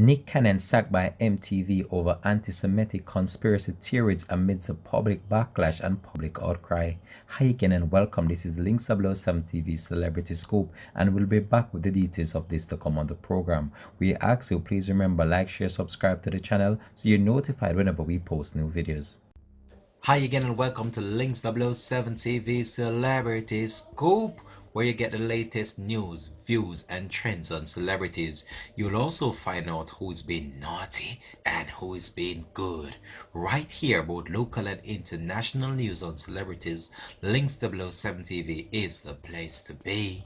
Nick Cannon sacked by MTV over anti-Semitic conspiracy theories amidst a public backlash and public outcry. Hi again and welcome. This is Links 007 TV Celebrity Scoop, and we'll be back with the details of this to come on the program. We ask you please remember like, share, subscribe to the channel so you're notified whenever we post new videos. Hi again and welcome to Links 007 TV Celebrity Scoop, where you get the latest news, views, and trends on celebrities. You'll also find out who's been naughty and who is being good. Right here, both local and international news on celebrities, Links 007 TV is the place to be.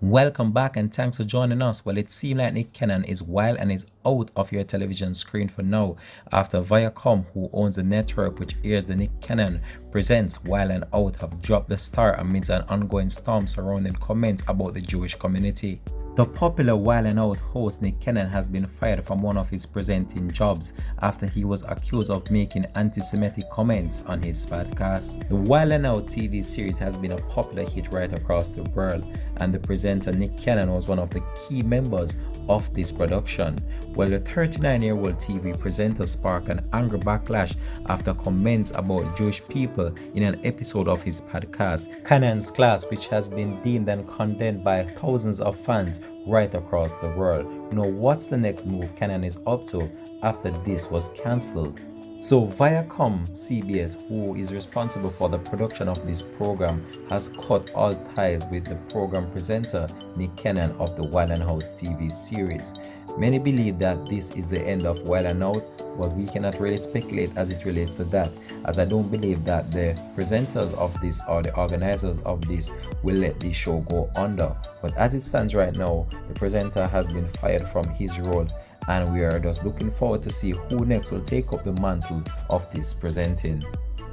Welcome back and thanks for joining us. Well, it seems like Nick Cannon is wild and is out of your television screen for now after Viacom, who owns the network which airs the Nick Cannon Presents Wild and Out, have dropped the star amidst an ongoing storm surrounding comments about the Jewish community. The popular Wild and Out host Nick Cannon has been fired from one of his presenting jobs after he was accused of making anti-Semitic comments on his podcast. The Wild and Out TV series has been a popular hit right across the world, and the presenter Nick Cannon was one of the key members of this production. Well, the 39-year-old TV presenter sparked an angry backlash after comments about Jewish people in an episode of his podcast, Cannon's Class, which has been deemed and condemned by thousands of fans right across the world. What's the next move Cannon is up to after this was cancelled? So Viacom CBS, who is responsible for the production of this program, has cut all ties with the program presenter Nick Cannon of the Wild and Out TV series. Many believe that this is the end of Wild and Out, but we cannot really speculate as it relates to that, as I don't believe that the presenters of this or the organizers of this will let this show go under. But as it stands right now, the presenter has been fired from his role, and we are just looking forward to see who next will take up the mantle of this presenting.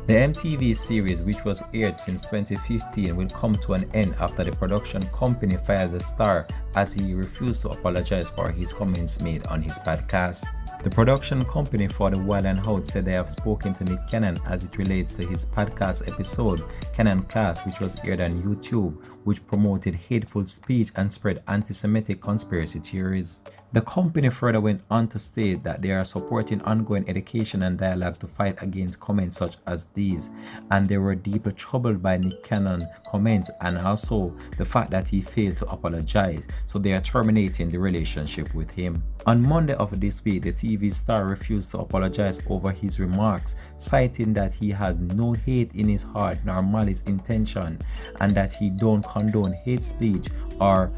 The MTV series, which was aired since 2015, will come to an end after the production company fired the star as he refused to apologize for his comments made on his podcast. The production company for the Wild and Out said they have spoken to Nick Cannon as it relates to his podcast episode, Cannon's Class, which was aired on YouTube, which promoted hateful speech and spread anti-Semitic conspiracy theories. The company further went on to state that they are supporting ongoing education and dialogue to fight against comments such as these, and they were deeply troubled by Nick Cannon's comments and also the fact that he failed to apologize, so they are terminating the relationship with him. On Monday of this week, the TV star refused to apologize over his remarks, citing that he has no hate in his heart nor malice intention, and that he don't condone hate speech or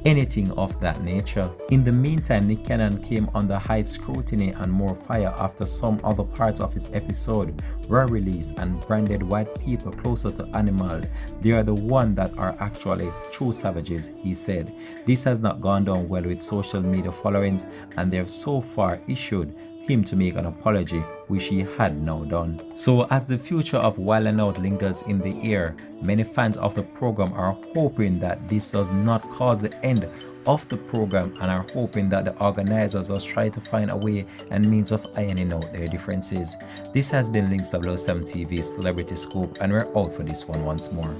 anything of that nature. In the meantime, Nick Cannon came under high scrutiny and more fire after some other parts of his episode were released and branded white people closer to animals. They are the ones that are actually true savages, he said. This has not gone down well with social media followings, and they have so far issued him to make an apology, which he had now done. So as the future of Wild and Out lingers in the air, many fans of the program are hoping that this does not cause the end of the program and are hoping that the organizers will try to find a way and means of ironing out their differences. This has been Links 007 TV Celebrity Scoop, and we're out for this one once more.